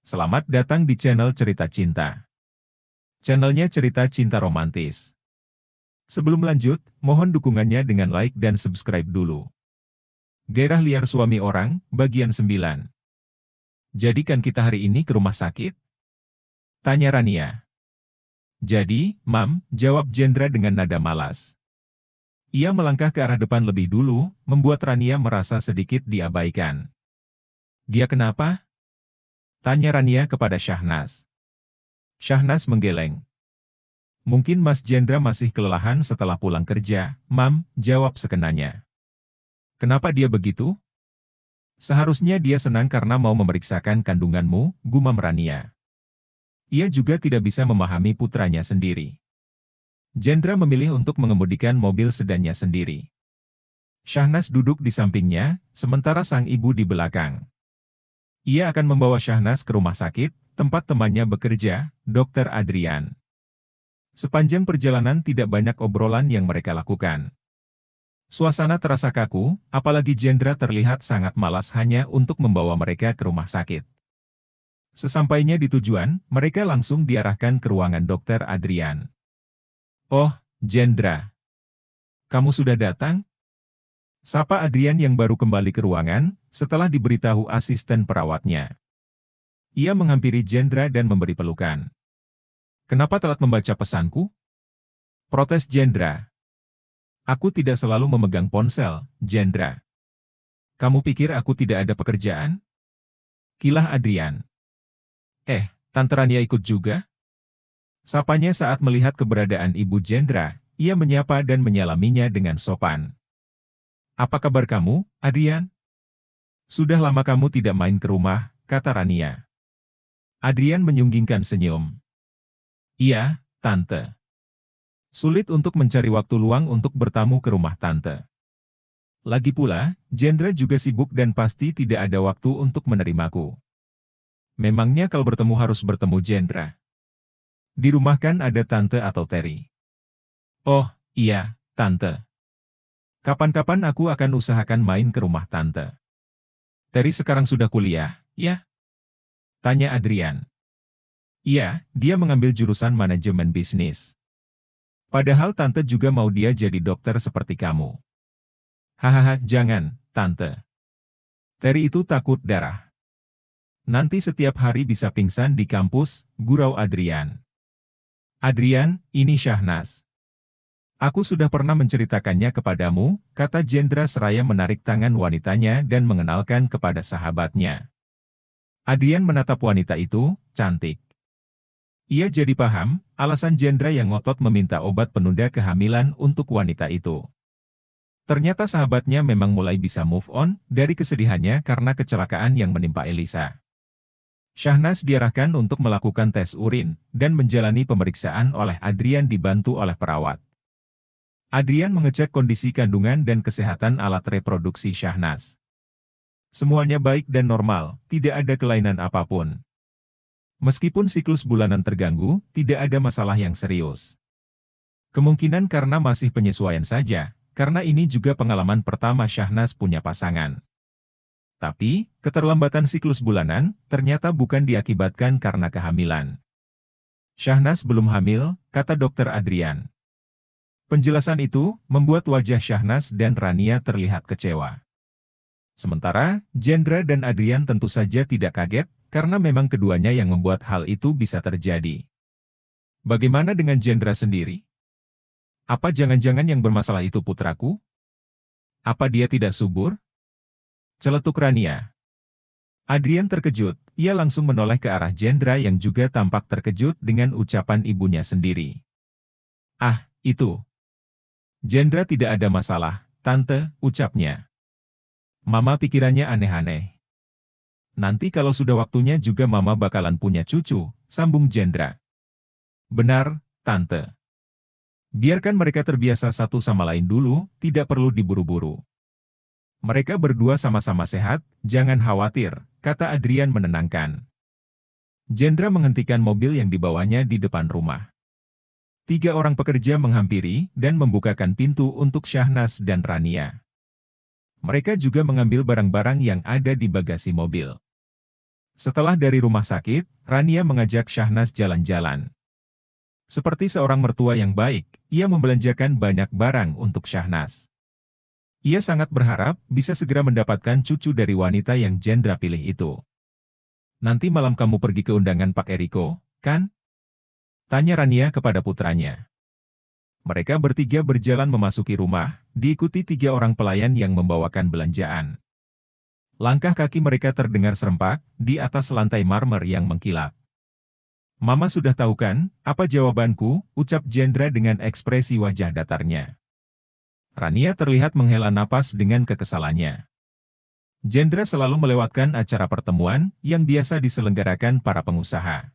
Selamat datang di channel Cerita Cinta. Channelnya cerita cinta romantis. Sebelum lanjut, mohon dukungannya dengan like dan subscribe dulu. Gairah liar suami orang, bagian 9. Jadikan kita hari ini ke rumah sakit? Tanya Rania. Jadi, Mam, jawab Jendra dengan nada malas. Ia melangkah ke arah depan lebih dulu, membuat Rania merasa sedikit diabaikan. Dia kenapa? Tanya Rania kepada Syahnas. Syahnas menggeleng. Mungkin Mas Jendra masih kelelahan setelah pulang kerja, Mam, jawab sekenanya. Kenapa dia begitu? Seharusnya dia senang karena mau memeriksakan kandunganmu, gumam Rania. Ia juga tidak bisa memahami putranya sendiri. Jendra memilih untuk mengemudikan mobil sedannya sendiri. Syahnas duduk di sampingnya, sementara sang ibu di belakang. Ia akan membawa Syahnas ke rumah sakit, tempat temannya bekerja, Dr. Adrian. Sepanjang perjalanan tidak banyak obrolan yang mereka lakukan. Suasana terasa kaku, apalagi Jendra terlihat sangat malas hanya untuk membawa mereka ke rumah sakit. Sesampainya di tujuan, mereka langsung diarahkan ke ruangan Dr. Adrian. Oh, Jendra. Kamu sudah datang? Sapa Adrian yang baru kembali ke ruangan, setelah diberitahu asisten perawatnya. Ia menghampiri Jendra dan memberi pelukan. Kenapa telat membaca pesanku? Protes Jendra. Aku tidak selalu memegang ponsel, Jendra. Kamu pikir aku tidak ada pekerjaan? Kilah Adrian. Tante Rania ikut juga? Sapanya saat melihat keberadaan ibu Jendra, ia menyapa dan menyalaminya dengan sopan. Apa kabar kamu, Adrian? Sudah lama kamu tidak main ke rumah, kata Rania. Adrian menyunggingkan senyum. Iya, Tante. Sulit untuk mencari waktu luang untuk bertamu ke rumah Tante. Lagi pula, Jendra juga sibuk dan pasti tidak ada waktu untuk menerimaku. Memangnya kalau bertemu harus bertemu Jendra? Di rumah kan ada Tante atau Terry. Oh, iya, Tante. Kapan-kapan aku akan usahakan main ke rumah Tante. Terry sekarang sudah kuliah, ya? Tanya Adrian. Iya, dia mengambil jurusan manajemen bisnis. Padahal Tante juga mau dia jadi dokter seperti kamu. Hahaha, jangan, Tante. Terry itu takut darah. Nanti setiap hari bisa pingsan di kampus, gurau Adrian. Adrian, ini Syahnas. Aku sudah pernah menceritakannya kepadamu, kata Jendra seraya menarik tangan wanitanya dan mengenalkan kepada sahabatnya. Adrian menatap wanita itu, cantik. Ia jadi paham, alasan Jendra yang ngotot meminta obat penunda kehamilan untuk wanita itu. Ternyata sahabatnya memang mulai bisa move on dari kesedihannya karena kecelakaan yang menimpa Elisa. Syahnas diarahkan untuk melakukan tes urin dan menjalani pemeriksaan oleh Adrian dibantu oleh perawat. Adrian mengecek kondisi kandungan dan kesehatan alat reproduksi Syahnas. Semuanya baik dan normal, tidak ada kelainan apapun. Meskipun siklus bulanan terganggu, tidak ada masalah yang serius. Kemungkinan karena masih penyesuaian saja, karena ini juga pengalaman pertama Syahnas punya pasangan. Tapi, keterlambatan siklus bulanan ternyata bukan diakibatkan karena kehamilan. Syahnas belum hamil, kata Dr. Adrian. Penjelasan itu membuat wajah Syahnas dan Rania terlihat kecewa. Sementara, Jendra dan Adrian tentu saja tidak kaget, karena memang keduanya yang membuat hal itu bisa terjadi. Bagaimana dengan Jendra sendiri? Apa jangan-jangan yang bermasalah itu putraku? Apa dia tidak subur? Celetuk Rania. Adrian terkejut, ia langsung menoleh ke arah Jendra yang juga tampak terkejut dengan ucapan ibunya sendiri. Ah, itu. Jendra tidak ada masalah, Tante, ucapnya. Mama pikirannya aneh-aneh. Nanti kalau sudah waktunya juga Mama bakalan punya cucu, sambung Jendra. Benar, Tante. Biarkan mereka terbiasa satu sama lain dulu, tidak perlu diburu-buru. Mereka berdua sama-sama sehat, jangan khawatir, kata Adrian menenangkan. Jendra menghentikan mobil yang dibawanya di depan rumah. 3 orang pekerja menghampiri dan membukakan pintu untuk Syahnas dan Rania. Mereka juga mengambil barang-barang yang ada di bagasi mobil. Setelah dari rumah sakit, Rania mengajak Syahnas jalan-jalan. Seperti seorang mertua yang baik, ia membelanjakan banyak barang untuk Syahnas. Ia sangat berharap bisa segera mendapatkan cucu dari wanita yang Jendra pilih itu. "Nanti malam kamu pergi ke undangan Pak Eriko, kan?" tanya Rania kepada putranya. Mereka bertiga berjalan memasuki rumah, diikuti 3 orang pelayan yang membawakan belanjaan. Langkah kaki mereka terdengar serempak di atas lantai marmer yang mengkilap. "Mama sudah tahu kan, apa jawabanku?" ucap Jendra dengan ekspresi wajah datarnya. Rania terlihat menghela napas dengan kekesalannya. Jendra selalu melewatkan acara pertemuan yang biasa diselenggarakan para pengusaha.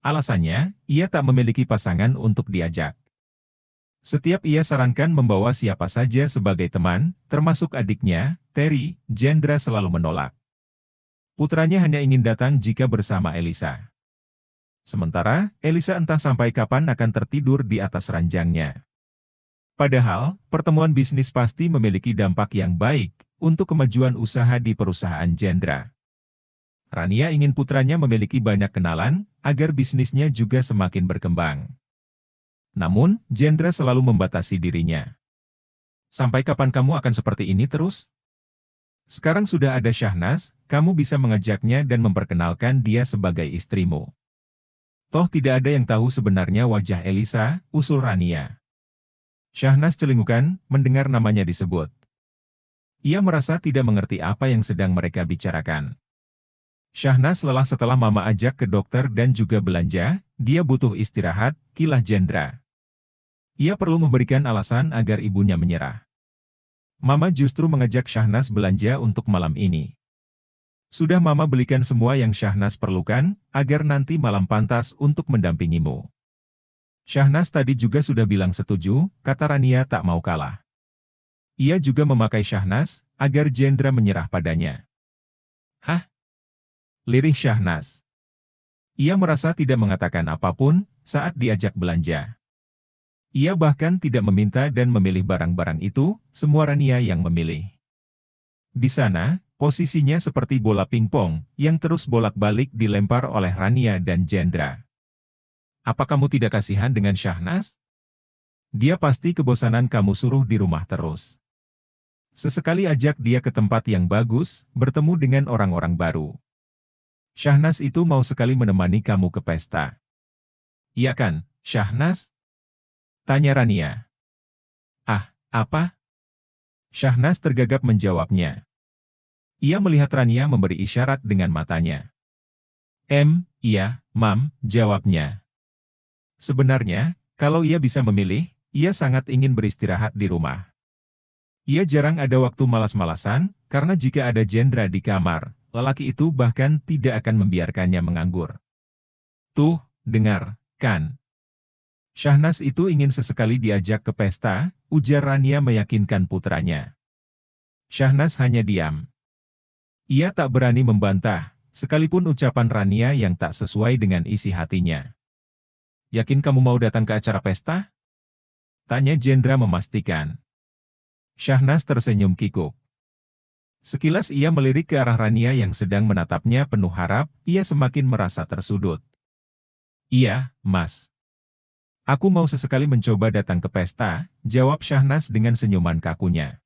Alasannya, ia tak memiliki pasangan untuk diajak. Setiap ia sarankan membawa siapa saja sebagai teman, termasuk adiknya, Terry, Jendra selalu menolak. Putranya hanya ingin datang jika bersama Elisa. Sementara, Elisa entah sampai kapan akan tertidur di atas ranjangnya. Padahal, pertemuan bisnis pasti memiliki dampak yang baik untuk kemajuan usaha di perusahaan Jendra. Rania ingin putranya memiliki banyak kenalan, agar bisnisnya juga semakin berkembang. Namun, Jendra selalu membatasi dirinya. "Sampai kapan kamu akan seperti ini terus? Sekarang sudah ada Syahnas, kamu bisa mengajaknya dan memperkenalkan dia sebagai istrimu. Toh tidak ada yang tahu sebenarnya wajah Elisa," usul Rania. Syahnas celingukan mendengar namanya disebut. Ia merasa tidak mengerti apa yang sedang mereka bicarakan. Syahnas lelah setelah mama ajak ke dokter dan juga belanja, dia butuh istirahat, kilah Jendra. Ia perlu memberikan alasan agar ibunya menyerah. Mama justru mengajak Syahnas belanja untuk malam ini. "Sudah mama belikan semua yang Syahnas perlukan, agar nanti malam pantas untuk mendampingimu." Syahnas tadi juga sudah bilang setuju, kata Rania tak mau kalah. Ia juga memakai Syahnas, agar Jendra menyerah padanya. "Hah?" lirih Syahnas. Ia merasa tidak mengatakan apapun saat diajak belanja. Ia bahkan tidak meminta dan memilih barang-barang itu, semua Rania yang memilih. Di sana, posisinya seperti bola pingpong, yang terus bolak-balik dilempar oleh Rania dan Jendra. "Apa kamu tidak kasihan dengan Syahnas? Dia pasti kebosanan kamu suruh di rumah terus. Sesekali ajak dia ke tempat yang bagus, bertemu dengan orang-orang baru. Syahnas itu mau sekali menemani kamu ke pesta." "Iya kan, Syahnas?" tanya Rania. "Ah, apa?" Syahnas tergagap menjawabnya. Ia melihat Rania memberi isyarat dengan matanya. Iya, Mam," jawabnya. Sebenarnya, kalau ia bisa memilih, ia sangat ingin beristirahat di rumah. Ia jarang ada waktu malas-malasan, karena jika ada Jendra di kamar, lelaki itu bahkan tidak akan membiarkannya menganggur. "Tuh, dengar, kan? Syahnas itu ingin sesekali diajak ke pesta," ujar Rania meyakinkan putranya. Syahnas hanya diam. Ia tak berani membantah, sekalipun ucapan Rania yang tak sesuai dengan isi hatinya. "Yakin kamu mau datang ke acara pesta?" tanya Jendra memastikan. Syahnas tersenyum kikuk. Sekilas ia melirik ke arah Rania yang sedang menatapnya penuh harap, ia semakin merasa tersudut. "Iya, Mas. Aku mau sesekali mencoba datang ke pesta," jawab Syahnas dengan senyuman kakunya.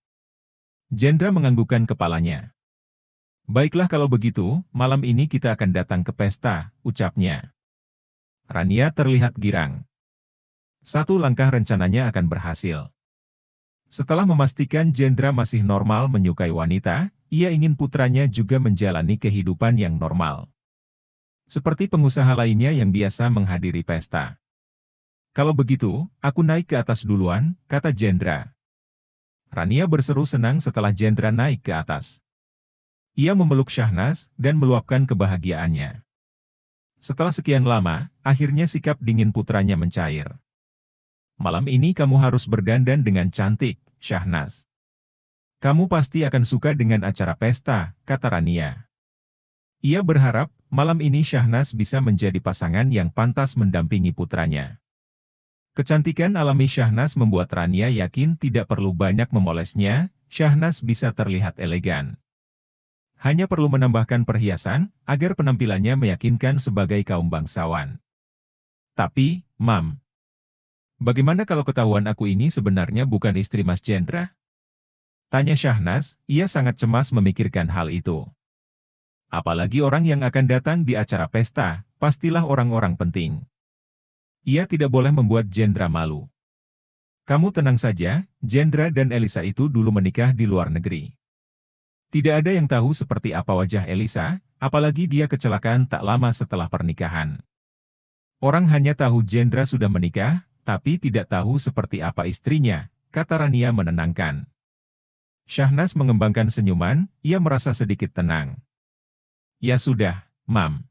Jendra menganggukkan kepalanya. "Baiklah kalau begitu, malam ini kita akan datang ke pesta," ucapnya. Rania terlihat girang. Satu langkah rencananya akan berhasil. Setelah memastikan Jendra masih normal menyukai wanita, ia ingin putranya juga menjalani kehidupan yang normal. Seperti pengusaha lainnya yang biasa menghadiri pesta. "Kalau begitu, aku naik ke atas duluan," kata Jendra. Rania berseru senang setelah Jendra naik ke atas. Ia memeluk Syahnas dan meluapkan kebahagiaannya. Setelah sekian lama, akhirnya sikap dingin putranya mencair. "Malam ini kamu harus berdandan dengan cantik, Syahnas. Kamu pasti akan suka dengan acara pesta," kata Rania. Ia berharap, malam ini Syahnas bisa menjadi pasangan yang pantas mendampingi putranya. Kecantikan alami Syahnas membuat Rania yakin tidak perlu banyak memolesnya, Syahnas bisa terlihat elegan. hanya perlu menambahkan perhiasan, agar penampilannya meyakinkan sebagai kaum bangsawan. Tapi, Mam, bagaimana kalau ketahuan aku ini sebenarnya bukan istri Mas Jendra? Tanya Syahnas, ia sangat cemas memikirkan hal itu. Apalagi orang yang akan datang di acara pesta, pastilah orang-orang penting. Ia tidak boleh membuat Jendra malu. Kamu tenang saja, Jendra dan Elisa itu dulu menikah di luar negeri. Tidak ada yang tahu seperti apa wajah Elisa, apalagi dia kecelakaan tak lama setelah pernikahan. Orang hanya tahu Jendra sudah menikah, tapi tidak tahu seperti apa istrinya, kata Rania menenangkan. Syahnas mengembangkan senyuman, ia merasa sedikit tenang. Ya sudah, Mam.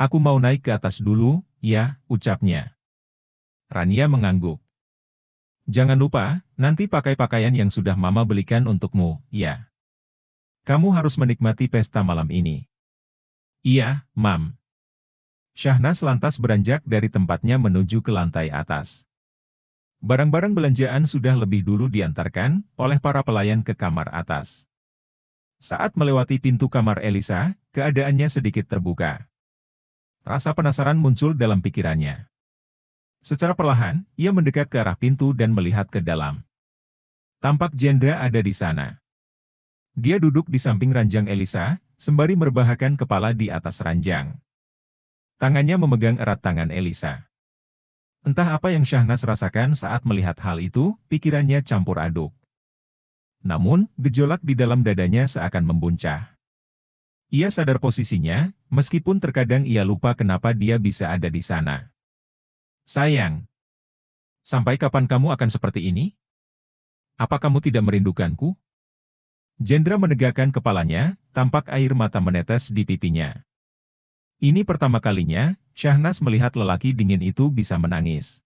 Aku mau naik ke atas dulu, ya, ucapnya. Rania mengangguk. Jangan lupa, nanti pakai pakaian yang sudah Mama belikan untukmu, ya. Kamu harus menikmati pesta malam ini. Iya, Mam. Syahnas lantas beranjak dari tempatnya menuju ke lantai atas. Barang-barang belanjaan sudah lebih dulu diantarkan oleh para pelayan ke kamar atas. Saat melewati pintu kamar Elisa, keadaannya sedikit terbuka. Rasa penasaran muncul dalam pikirannya. Secara perlahan, ia mendekat ke arah pintu dan melihat ke dalam. Tampak Jendra ada di sana. Dia duduk di samping ranjang Elisa, sembari merebahkan kepala di atas ranjang. Tangannya memegang erat tangan Elisa. Entah apa yang Syahnas rasakan saat melihat hal itu, pikirannya campur aduk. Namun, gejolak di dalam dadanya seakan membuncah. Ia sadar posisinya, meskipun terkadang ia lupa kenapa dia bisa ada di sana. Sayang, sampai kapan kamu akan seperti ini? Apa kamu tidak merindukanku? Jendra menegakkan kepalanya, tampak air mata menetes di pipinya. Ini pertama kalinya, Syahnas melihat lelaki dingin itu bisa menangis.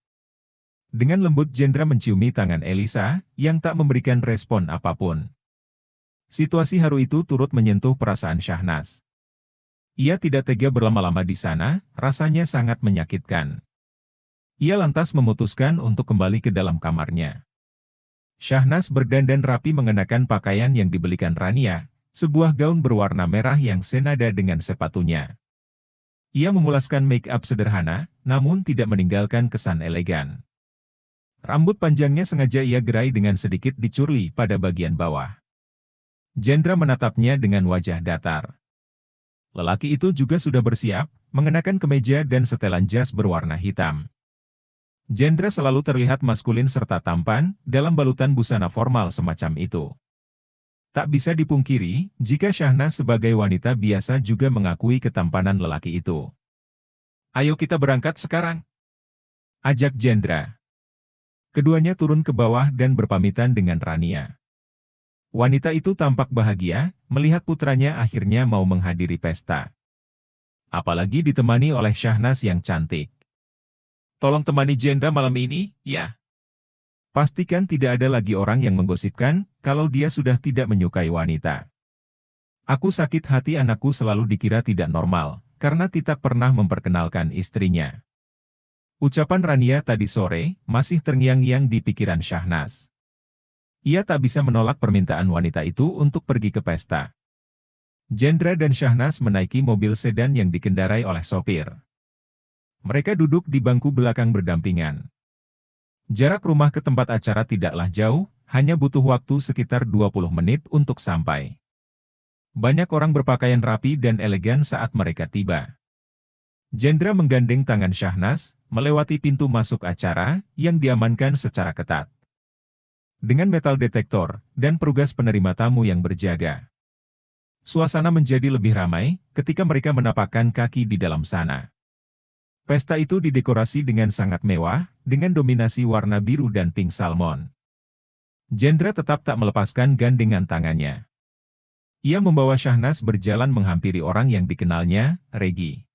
Dengan lembut Jendra menciumi tangan Elisa, yang tak memberikan respon apapun. Situasi haru itu turut menyentuh perasaan Syahnas. Ia tidak tega berlama-lama di sana, rasanya sangat menyakitkan. Ia lantas memutuskan untuk kembali ke dalam kamarnya. Syahnas berdandan rapi mengenakan pakaian yang dibelikan Rania, sebuah gaun berwarna merah yang senada dengan sepatunya. Ia memulaskan make-up sederhana, namun tidak meninggalkan kesan elegan. Rambut panjangnya sengaja ia gerai dengan sedikit dicurli pada bagian bawah. Jendra menatapnya dengan wajah datar. Lelaki itu juga sudah bersiap, mengenakan kemeja dan setelan jas berwarna hitam. Jendra selalu terlihat maskulin serta tampan, dalam balutan busana formal semacam itu. Tak bisa dipungkiri, jika Syahnas sebagai wanita biasa juga mengakui ketampanan lelaki itu. Ayo kita berangkat sekarang, ajak Jendra. Keduanya turun ke bawah dan berpamitan dengan Rania. Wanita itu tampak bahagia, melihat putranya akhirnya mau menghadiri pesta. Apalagi ditemani oleh Syahnas yang cantik. Tolong temani Jendra malam ini, ya. Pastikan tidak ada lagi orang yang menggosipkan, kalau dia sudah tidak menyukai wanita. Aku sakit hati anakku selalu dikira tidak normal, karena tidak pernah memperkenalkan istrinya. Ucapan Rania tadi sore, masih terngiang-ngiang di pikiran Syahnas. Ia tak bisa menolak permintaan wanita itu untuk pergi ke pesta. Jendra dan Syahnas menaiki mobil sedan yang dikendarai oleh sopir. Mereka duduk di bangku belakang berdampingan. Jarak rumah ke tempat acara tidaklah jauh, hanya butuh waktu sekitar 20 menit untuk sampai. Banyak orang berpakaian rapi dan elegan saat mereka tiba. Jendra menggandeng tangan Syahnas, melewati pintu masuk acara, yang diamankan secara ketat. Dengan metal detektor, dan petugas penerima tamu yang berjaga. Suasana menjadi lebih ramai, ketika mereka menapakkan kaki di dalam sana. Pesta itu didekorasi dengan sangat mewah, dengan dominasi warna biru dan pink salmon. Jendra tetap tak melepaskan gandengan tangannya. Ia membawa Syahnas berjalan menghampiri orang yang dikenalnya, Regi.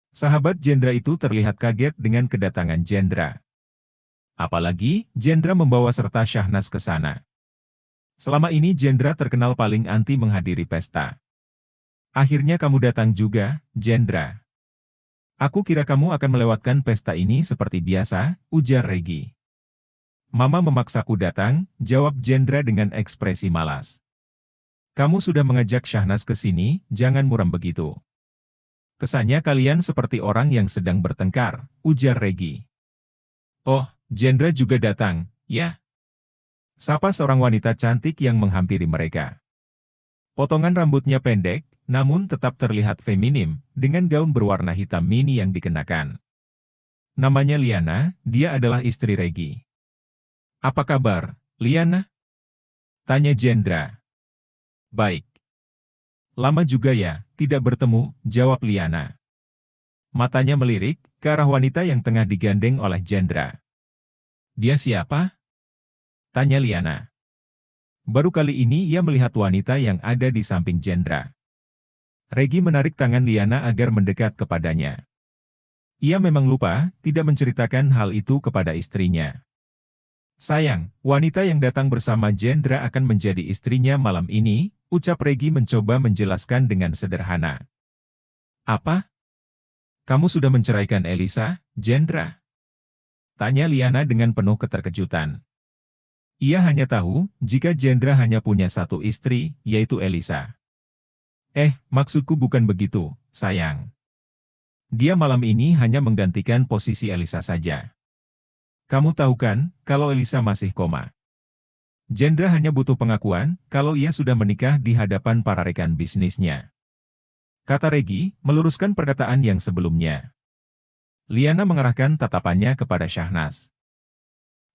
Sahabat Jendra itu terlihat kaget dengan kedatangan Jendra. Apalagi, Jendra membawa serta Syahnas ke sana. Selama ini Jendra terkenal paling anti menghadiri pesta. Akhirnya kamu datang juga, Jendra. Aku kira kamu akan melewatkan pesta ini seperti biasa, ujar Regi. Mama memaksaku datang, jawab Jendra dengan ekspresi malas. Kamu sudah mengajak Syahnas ke sini, jangan muram begitu. Kesannya kalian seperti orang yang sedang bertengkar, ujar Regi. Oh, Jendra juga datang, ya? Sapa seorang wanita cantik yang menghampiri mereka. Potongan rambutnya pendek, namun tetap terlihat feminim, dengan gaun berwarna hitam mini yang dikenakan. Namanya Liana, dia adalah istri Regi. Apa kabar, Liana? Tanya Jendra. Baik. Lama juga ya, tidak bertemu, jawab Liana. Matanya melirik ke arah wanita yang tengah digandeng oleh Jendra. Dia siapa? Tanya Liana. Baru kali ini ia melihat wanita yang ada di samping Jendra. Regi menarik tangan Liana agar mendekat kepadanya. Ia memang lupa, tidak menceritakan hal itu kepada istrinya. Sayang, wanita yang datang bersama Jendra akan menjadi istrinya malam ini, ucap Regi mencoba menjelaskan dengan sederhana. Apa? Kamu sudah menceraikan Elisa, Jendra? Tanya Liana dengan penuh keterkejutan. Ia hanya tahu, jika Jendra hanya punya satu istri, yaitu Elisa. Maksudku bukan begitu, sayang. Dia malam ini hanya menggantikan posisi Elisa saja. Kamu tahu kan, kalau Elisa masih koma. Jendra hanya butuh pengakuan, kalau ia sudah menikah di hadapan para rekan bisnisnya. Kata Regi, meluruskan perkataan yang sebelumnya. Liana mengarahkan tatapannya kepada Syahnas.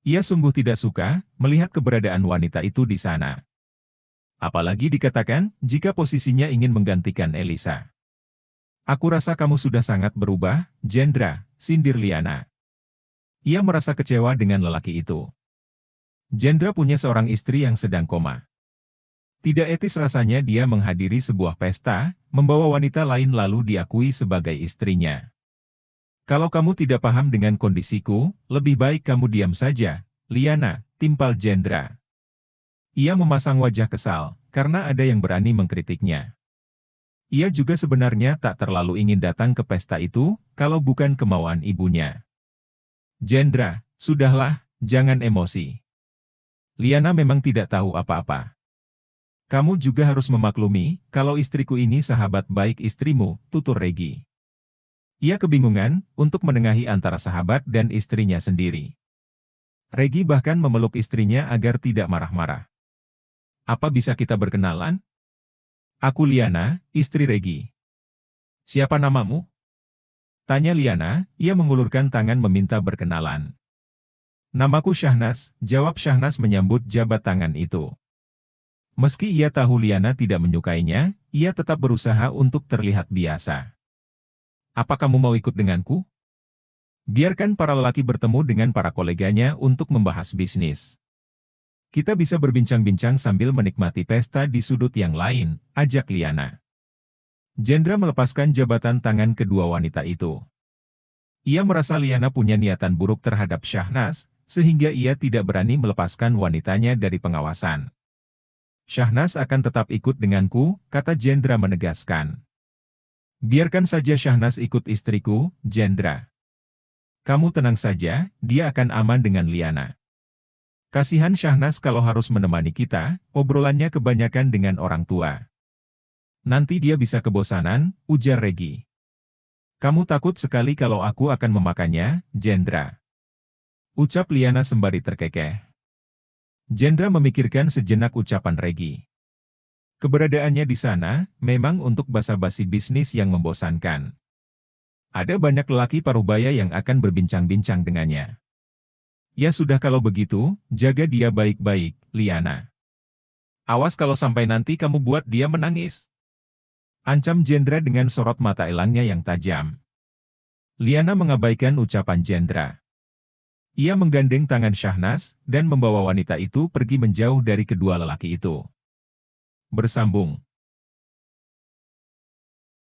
Ia sungguh tidak suka, melihat keberadaan wanita itu di sana. Apalagi dikatakan, jika posisinya ingin menggantikan Elisa. Aku rasa kamu sudah sangat berubah, Jendra, sindir Liana. Ia merasa kecewa dengan lelaki itu. Jendra punya seorang istri yang sedang koma. Tidak etis rasanya dia menghadiri sebuah pesta, membawa wanita lain lalu diakui sebagai istrinya. Kalau kamu tidak paham dengan kondisiku, lebih baik kamu diam saja, Liana, timpal Jendra. Ia memasang wajah kesal, karena ada yang berani mengkritiknya. Ia juga sebenarnya tak terlalu ingin datang ke pesta itu, kalau bukan kemauan ibunya. Jendra, sudahlah, jangan emosi. Liana memang tidak tahu apa-apa. Kamu juga harus memaklumi, kalau istriku ini sahabat baik istrimu, tutur Regi. Ia kebingungan, untuk menengahi antara sahabat dan istrinya sendiri. Regi bahkan memeluk istrinya agar tidak marah-marah. Apa bisa kita berkenalan? Aku Liana, istri Regi. Siapa namamu? Tanya Liana, ia mengulurkan tangan meminta berkenalan. Namaku Syahnas, jawab Syahnas menyambut jabat tangan itu. Meski ia tahu Liana tidak menyukainya, ia tetap berusaha untuk terlihat biasa. Apa kamu mau ikut denganku? Biarkan para lelaki bertemu dengan para koleganya untuk membahas bisnis. Kita bisa berbincang-bincang sambil menikmati pesta di sudut yang lain, ajak Liana. Jendra melepaskan jabatan tangan kedua wanita itu. Ia merasa Liana punya niatan buruk terhadap Syahnas, sehingga ia tidak berani melepaskan wanitanya dari pengawasan. Syahnas akan tetap ikut denganku, kata Jendra menegaskan. Biarkan saja Syahnas ikut istriku, Jendra. Kamu tenang saja, dia akan aman dengan Liana. Kasihan Syahnas kalau harus menemani kita, obrolannya kebanyakan dengan orang tua. Nanti dia bisa kebosanan, ujar Regi. Kamu takut sekali kalau aku akan memakannya, Jendra. Ucap Liana sembari terkekeh. Jendra memikirkan sejenak ucapan Regi. Keberadaannya di sana, memang untuk basa-basi bisnis yang membosankan. Ada banyak lelaki parubaya yang akan berbincang-bincang dengannya. Ya sudah kalau begitu, jaga dia baik-baik, Liana. Awas kalau sampai nanti kamu buat dia menangis. Ancam Jendra dengan sorot mata elangnya yang tajam. Liana mengabaikan ucapan Jendra. Ia menggandeng tangan Syahnas, dan membawa wanita itu pergi menjauh dari kedua lelaki itu. Bersambung.